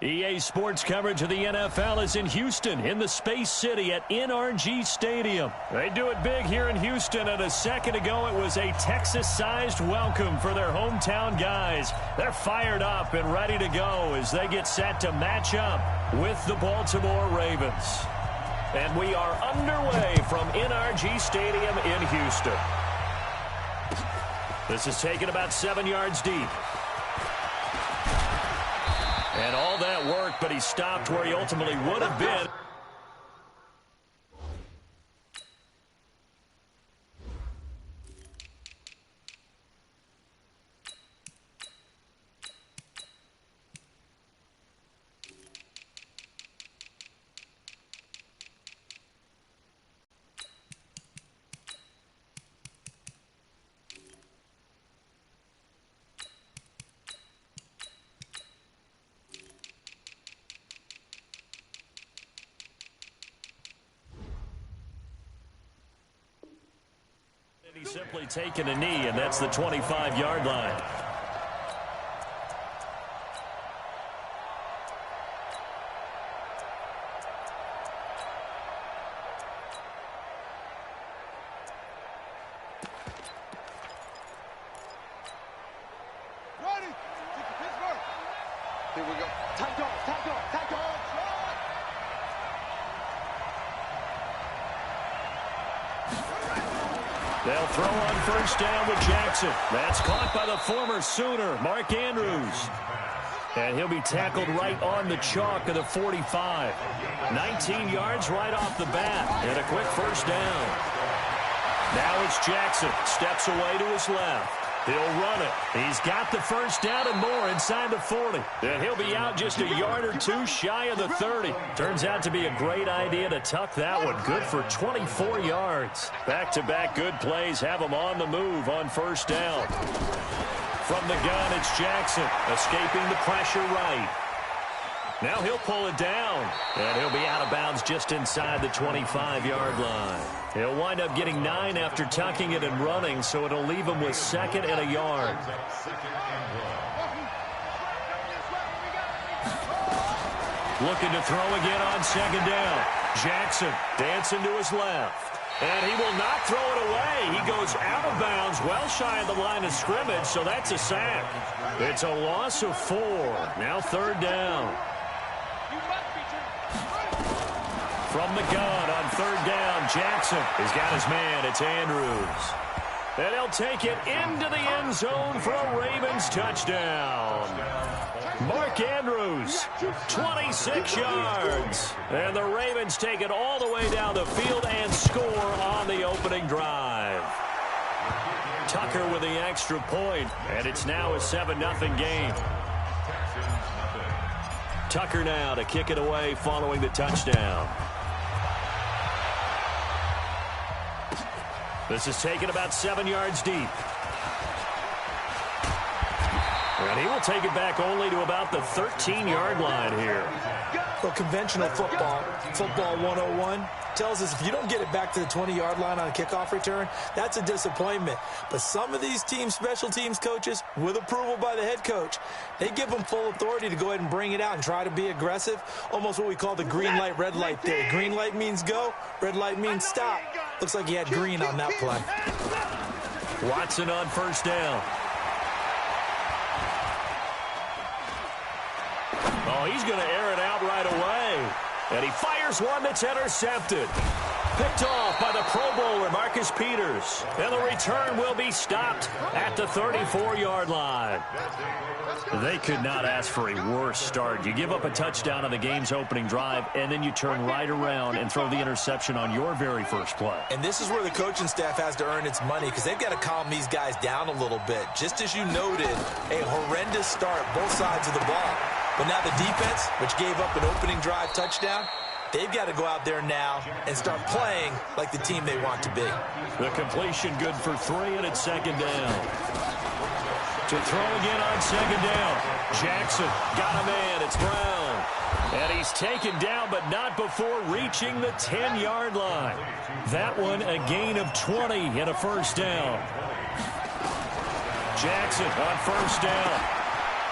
EA Sports coverage of the NFL is in Houston, in the Space City at NRG Stadium. They do it big here in Houston, and a second ago it was a Texas-sized welcome for their hometown guys. They're fired up and ready to go as they get set to match up with the Baltimore Ravens. And we are underway from NRG Stadium in Houston. This is taken about 7 yards deep. And all that work, but he stopped where he ultimately would have been. He's simply taken a knee, and that's the 25-yard line. Ready? ps4. Here we go. Time off. They'll throw on first down with Jackson. That's caught by the former Sooner, Mark Andrews. And he'll be tackled right on the chalk of the 45. 19 yards right off the bat, and a quick first down. Now it's Jackson. Steps away to his left. He'll run it. He's got the first down and more inside the 40. And he'll be out just a yard or two shy of the 30. Turns out to be a great idea to tuck that one. Good for 24 yards. Back-to-back good plays have him on the move on first down. From the gun, it's Jackson, escaping the pressure right. Now he'll pull it down, and he'll be out of bounds just inside the 25-yard line. He'll wind up getting 9 after tucking it and running, so it'll leave him with second and a yard. Looking to throw again on second down. Jackson dancing to his left. And he will not throw it away. He goes out of bounds, well shy of the line of scrimmage, so that's a sack. It's a loss of 4. Now third down. From the gun on third down, Jackson has got his man. It's Andrews. And he'll take it into the end zone for a Ravens touchdown. Mark Andrews, 26 yards. And the Ravens take it all the way down the field and score on the opening drive. Tucker with the extra point, and it's now a 7-0 game. Tucker now to kick it away following the touchdown. This is taken about 7 yards deep. And he will take it back only to about the 13-yard line here. Well, conventional football 101, tells us if you don't get it back to the 20-yard line on a kickoff return, that's a disappointment. But some of these team special teams coaches, with approval by the head coach, they give them full authority to go ahead and bring it out and try to be aggressive, almost what we call the green light, red light theory. Green light means go, red light means stop. Looks like he had green on that play. Watson on first down. Oh, he's going to air it out right away. And he fires one that's intercepted. Picked off by the Pro Bowler, Marcus Peters. And the return will be stopped at the 34-yard line. They could not ask for a worse start. You give up a touchdown on the game's opening drive, and then you turn right around and throw the interception on your very first play. And this is where the coaching staff has to earn its money, because they've got to calm these guys down a little bit. Just as you noted, a horrendous start, both sides of the ball. But now the defense, which gave up an opening drive touchdown, they've got to go out there now and start playing like the team they want to be. The completion good for 3, and it's second down. To throw again on second down. Jackson got a man. It's Brown. And he's taken down, but not before reaching the 10-yard line. That one a gain of 20 and a first down. Jackson on first down.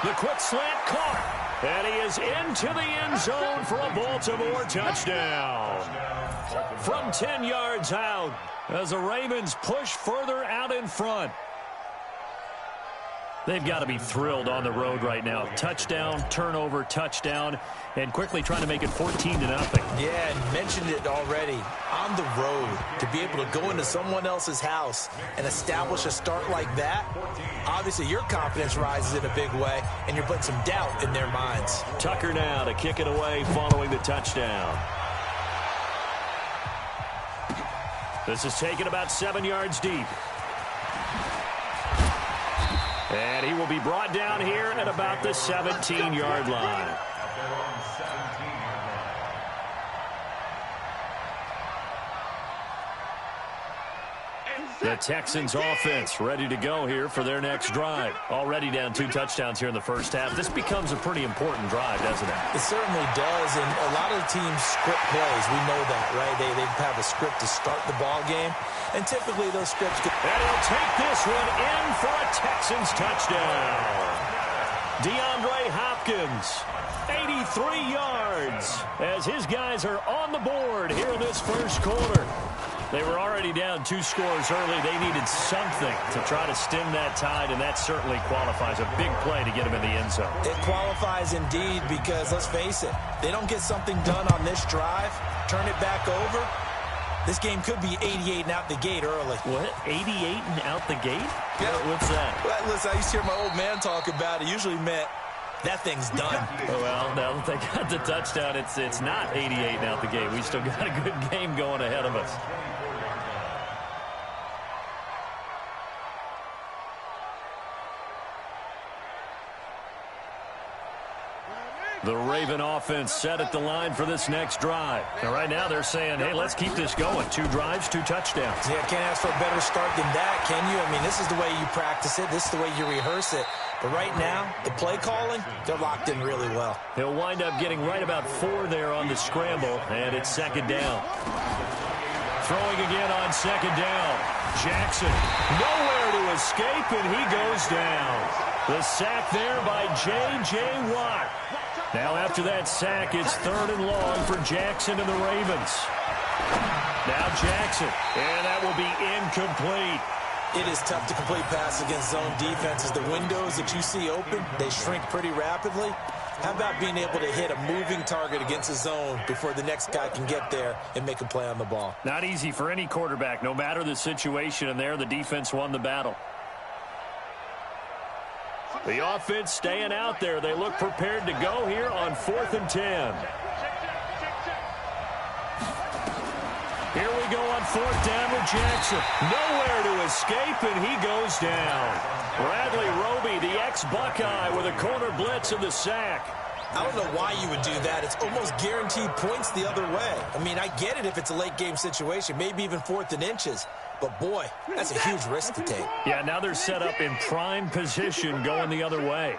The quick slant caught. And he is into the end zone for a Baltimore touchdown. From 10 yards out as the Ravens push further out in front. They've got to be thrilled on the road right now. Touchdown, turnover, touchdown, and quickly trying to make it 14-0. Yeah, and mentioned it already. On the road, to be able to go into someone else's house and establish a start like that, obviously your confidence rises in a big way, and you're putting some doubt in their minds. Tucker now to kick it away following the touchdown. This is taken about 7 yards deep. And he will be brought down here at about the 17-yard line. The Texans offense ready to go here for their next drive. Already down 2 touchdowns here in the first half. This becomes a pretty important drive, doesn't it? It certainly does, and a lot of the teams script plays. We know that, right? They have a script to start the ball game, and typically those scripts get... And he'll take this one in for a Texans touchdown. DeAndre Hopkins, 83 yards, as his guys are on the board here in this first quarter. They were already down 2 scores early. They needed something to try to stem that tide, and that certainly qualifies. A big play to get him in the end zone. It qualifies indeed because, let's face it, they don't get something done on this drive, turn it back over, this game could be 88 and out the gate early. What? 88 and out the gate? Yeah. What's that? Well, listen, I used to hear my old man talk about it. Usually meant that thing's done. Well, now that they got the touchdown, it's not 88 and out the gate. We still got a good game going ahead of us. The Raven offense set at the line for this next drive. And right now they're saying, hey, let's keep this going. 2 drives, 2 touchdowns. Yeah, can't ask for a better start than that, can you? I mean, this is the way you practice it. This is the way you rehearse it. But right now, the play calling, they're locked in really well. He'll wind up getting right about 4 there on the scramble, and it's 2nd down. Throwing again on 2nd down. Jackson, nowhere to escape, and he goes down. The sack there by J.J. Watt. Now after that sack, it's 3rd and long for Jackson and the Ravens. Now Jackson, and that will be incomplete. It is tough to complete pass against zone defenses. The windows that you see open, they shrink pretty rapidly. How about being able to hit a moving target against a zone before the next guy can get there and make a play on the ball? Not easy for any quarterback, no matter the situation, and there the defense won the battle. The offense staying out there. They look prepared to go here on 4th and 10. Here we go on 4th down with Jackson. Nowhere to escape, and he goes down. Bradley Roby, the ex-Buckeye, with a corner blitz and the sack. I don't know why you would do that. It's almost guaranteed points the other way. I mean, I get it if it's a late-game situation, maybe even 4th and inches. But, boy, that's a huge risk to take. Yeah, now they're set up in prime position going the other way.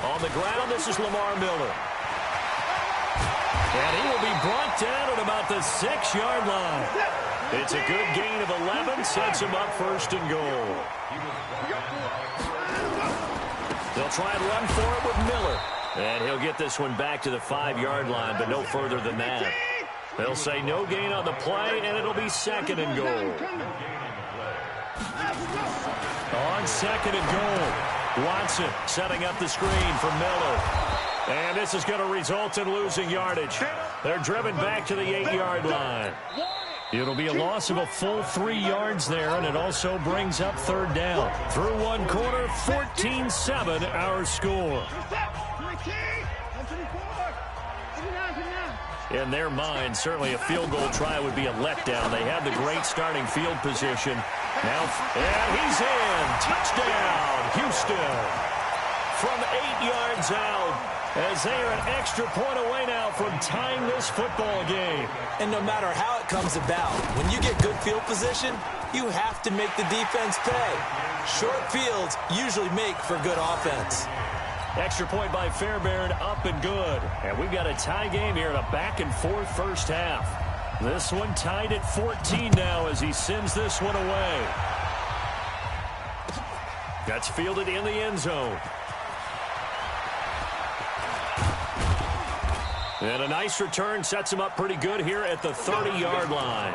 On the ground, this is Lamar Miller. And he will be brought down at about the 6-yard line. It's a good gain of 11, sets him up 1st and goal. They'll try and run for it with Miller. And he'll get this one back to the 5-yard line, but no further than that. They'll say no gain on the play, and it'll be 2nd and goal. On 2nd and goal, Watson setting up the screen for Miller. And this is going to result in losing yardage. They're driven back to the 8-yard line. It'll be a loss of a full 3 yards there, and it also brings up 3rd down. Through 1 quarter, 14-7 our score. In their mind, certainly a field goal try would be a letdown. They have the great starting field position. Now, and he's in. Touchdown, Houston. From 8 yards out, as they are an extra point away now from tying this football game. And no matter how it comes about, when you get good field position, you have to make the defense pay. Short fields usually make for good offense. Extra point by Fairbairn, up and good. And we've got a tie game here in a back-and-forth first half. This one tied at 14 now as he sends this one away. That's fielded in the end zone. And a nice return sets him up pretty good here at the 30-yard line.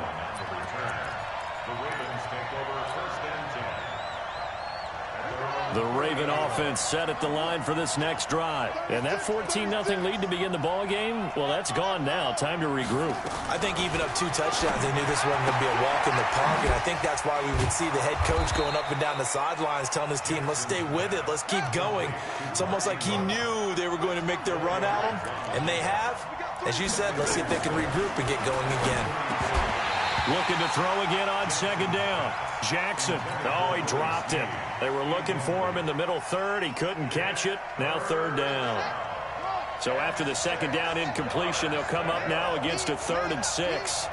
The Raven offense set at the line for this next drive. And that 14-0 lead to begin the ball game, well, that's gone now. Time to regroup. I think even up 2 touchdowns, they knew this wasn't going to be a walk in the park. And I think that's why we would see the head coach going up and down the sidelines telling his team, let's stay with it, let's keep going. It's almost like he knew they were going to make their run at him, and they have. As you said, let's see if they can regroup and get going again. Looking to throw again on second down. Jackson. Oh, he dropped it. They were looking for him in the middle third. He couldn't catch it. Now third down. So after the second down incompletion, they'll come up now against a 3rd and 6.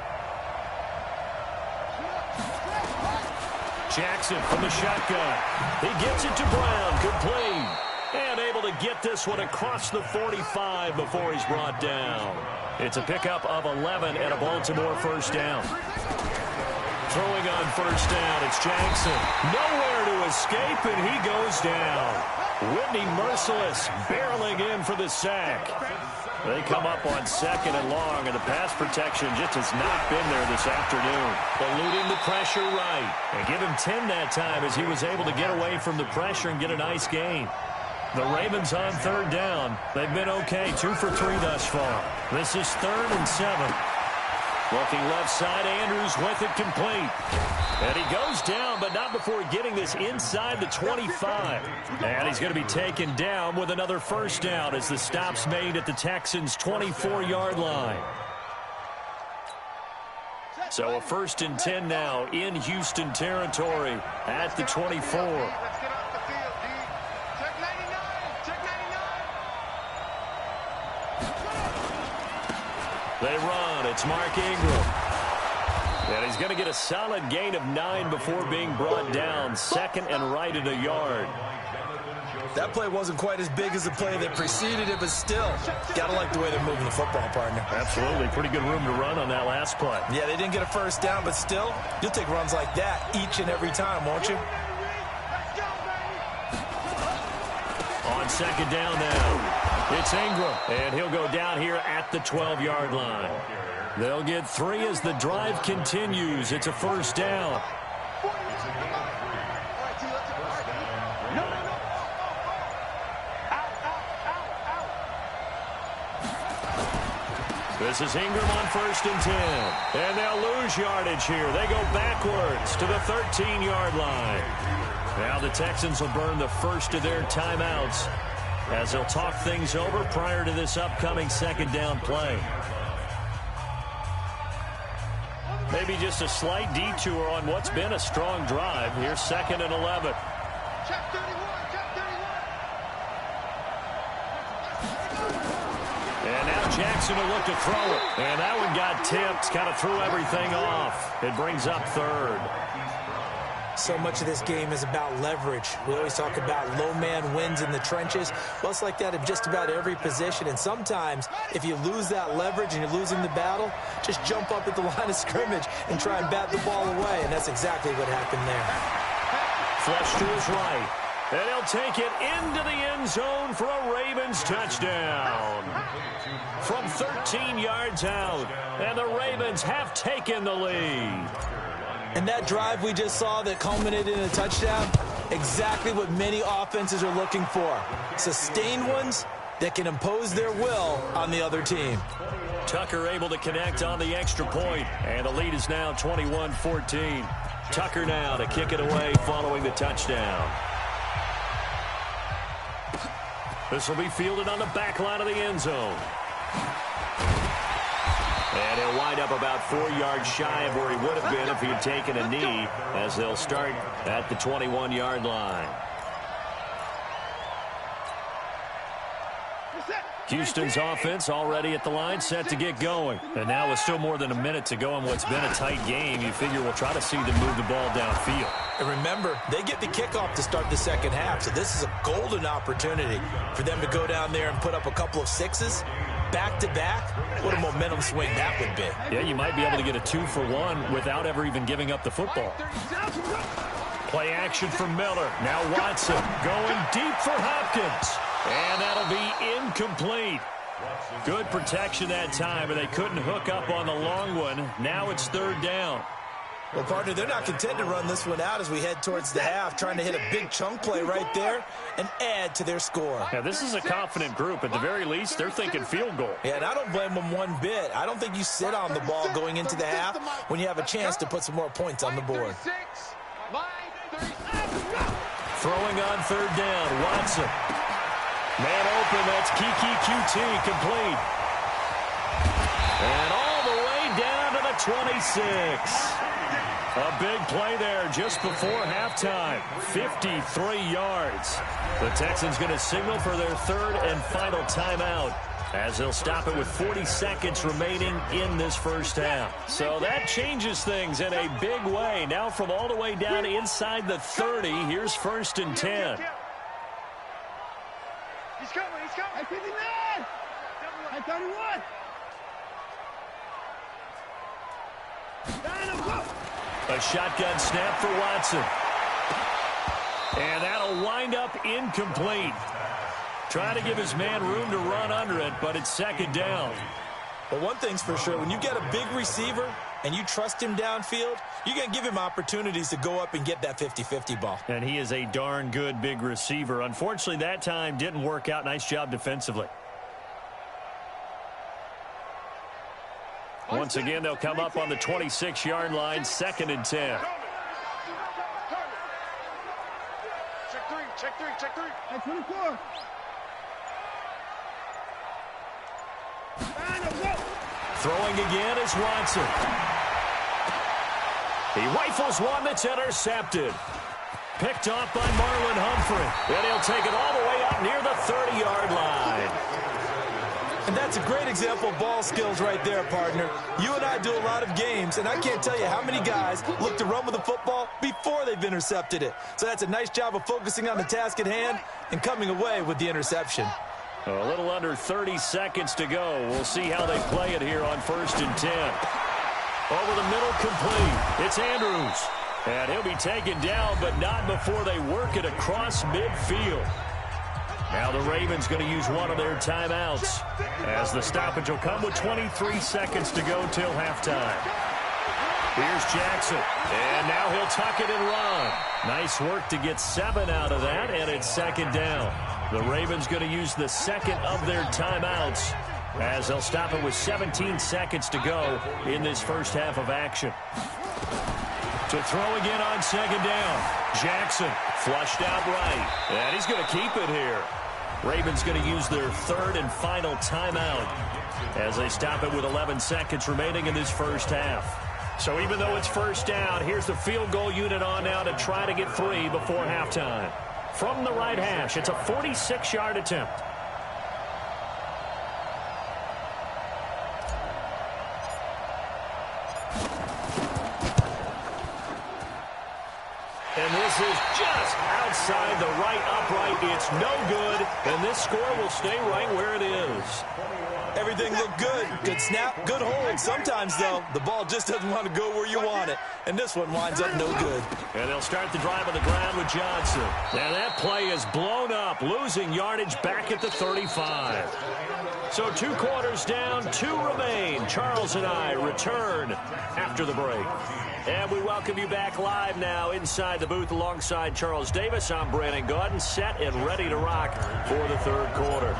Jackson from the shotgun. He gets it to Brown. Complete. And able to get this one across the 45 before he's brought down. It's a pickup of 11 and a Baltimore first down. Throwing on first down, it's Jackson. Nowhere to escape, and he goes down. Whitney Merciless barreling in for the sack. They come up on 2nd and long, and the pass protection just has not been there this afternoon. Eluding the pressure right. And give him 10 that time as he was able to get away from the pressure and get a nice gain. The Ravens on third down. They've been okay, 2 for 3 thus far. This is 3rd and 7. Looking left side, Andrews with it complete. And he goes down, but not before getting this inside the 25. And he's going to be taken down with another first down as the stop's made at the Texans' 24-yard line. So a 1st and 10 now in Houston territory at the 24. They run. It's Mark Ingram. And he's going to get a solid gain of 9 before being brought down. 2nd and right at a yard. That play wasn't quite as big as the play that preceded it, but still, got to like the way they're moving the football, partner. Absolutely. Pretty good room to run on that last play. Yeah, they didn't get a first down, but still, you'll take runs like that each and every time, won't you? On second down now. It's Ingram, and he'll go down here at the 12-yard line. They'll get 3 as the drive continues. It's a first down. This is Ingram on 1st and 10. And they'll lose yardage here. They go backwards to the 13-yard line. Now the Texans will burn the first of their timeouts as they'll talk things over prior to this upcoming second down play. Maybe just a slight detour on what's been a strong drive. Here's 2nd and 11. And now Jackson will look to throw it. And that one got tipped, kind of threw everything off. It brings up 3rd. So much of this game is about leverage. We always talk about low man wins in the trenches. Well, it's like that in just about every position. And sometimes, if you lose that leverage and you're losing the battle, just jump up at the line of scrimmage and try and bat the ball away. And that's exactly what happened there. Flush to his right. And he'll take it into the end zone for a Ravens touchdown. From 13 yards out. And the Ravens have taken the lead. And that drive we just saw that culminated in a touchdown, exactly what many offenses are looking for. Sustained ones that can impose their will on the other team. Tucker able to connect on the extra point, and the lead is now 21-14. Tucker now to kick it away following the touchdown. This will be fielded on the back line of the end zone. And he'll wind up about 4 yards shy of where he would have been if he had taken a knee, as they'll start at the 21-yard line. Houston's offense already at the line, set to get going. And now with still more than a minute to go in what's been a tight game, you figure we'll try to see them move the ball downfield. And remember, they get the kickoff to start the second half, so this is a golden opportunity for them to go down there and put up a couple of 6s. Back-to-back, what a momentum swing that would be. Yeah, you might be able to get a 2-for-1 without ever even giving up the football. Play action for Miller. Now Watson going deep for Hopkins. And that'll be incomplete. Good protection that time, but they couldn't hook up on the long one. Now it's third down. Well, partner, they're not content to run this one out as we head towards the half, trying to hit a big chunk play right there and add to their score. Yeah, this is a confident group. At the very least, they're thinking field goal. Yeah, and I don't blame them one bit. I don't think you sit on the ball going into the half when you have a chance to put some more points on the board. Throwing on third down, Watson. Man open, that's Kiki QT, complete. And all the way down to the 26. A big play there just before halftime. 53 yards. The Texans going to signal for their third and final timeout as they'll stop it with 40 seconds remaining in this first half. So that changes things in a big way. Now from all the way down inside the 30, here's first and 10. He's coming, he's coming. At 59. At 31. A shotgun snap for Watson. And that'll wind up incomplete. Trying to give his man room to run under it, but it's second down. Well, one thing's for sure. When you get a big receiver and you trust him downfield, you're going to give him opportunities to go up and get that 50-50 ball. And he is a darn good big receiver. Unfortunately, that time didn't work out. Nice job defensively. Once again, they'll come up on the 26-yard line, second and 10. Check three. At 24. Throwing again is Watson. He rifles one that's intercepted. Picked off by Marlon Humphrey. And he'll take it all the way up near the 30-yard line. And that's a great example of ball skills right there, partner. You and I do a lot of games, and I can't tell you how many guys look to run with the football before they've intercepted it. So that's a nice job of focusing on the task at hand and coming away with the interception. A little under 30 seconds to go. We'll see how they play it here on first and 10. Over the middle, complete. It's Andrews. And he'll be taken down, but not before they work it across midfield. Now the Ravens going to use one of their timeouts as the stoppage will come with 23 seconds to go till halftime. Here's Jackson, and now he'll tuck it and run. Nice work to get 7 out of that, and it's second down. The Ravens going to use the second of their timeouts as they'll stop it with 17 seconds to go in this first half of action. To throw again on second down. Jackson flushed out right, and he's going to keep it here. Ravens going to use their third and final timeout as they stop it with 11 seconds remaining in this first half. So even though it's first down, here's the field goal unit on now to try to get 3 before halftime. From the right hash, it's a 46-yard attempt. And this is just outside the right upright. It's no good, and this score will stay right where it is. Everything looked good. Good snap, good hold. Sometimes, though, the ball just doesn't want to go where you want it. And this one winds up no good. And they'll start the drive on the ground with Johnson. And that play is blown up, losing yardage back at the 35. So 2 quarters down, 2 remain. Charles and I return after the break. And we welcome you back live now inside the booth alongside Charles Davis. I'm Brandon Gaudin, set and ready to rock for the third quarter.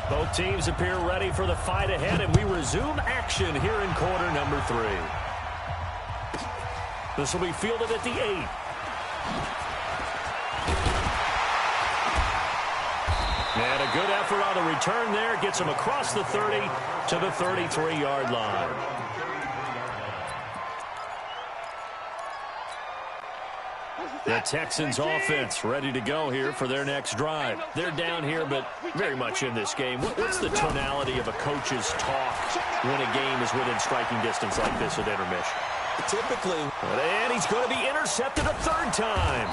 Both teams appear ready for the fight ahead, and we resume action here in quarter number 3. This will be fielded at the 8. And a good effort on the return there. Gets him across the 30 to the 33-yard line. The Texans offense ready to go here for their next drive. They're down here, but very much in this game. What's the tonality of a coach's talk when a game is within striking distance like this at intermission? Typically. And he's going to be intercepted a 3rd time.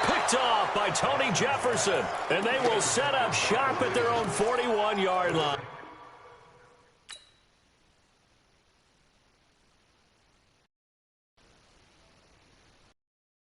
Picked off by Tony Jefferson. And they will set up shop at their own 41-yard line.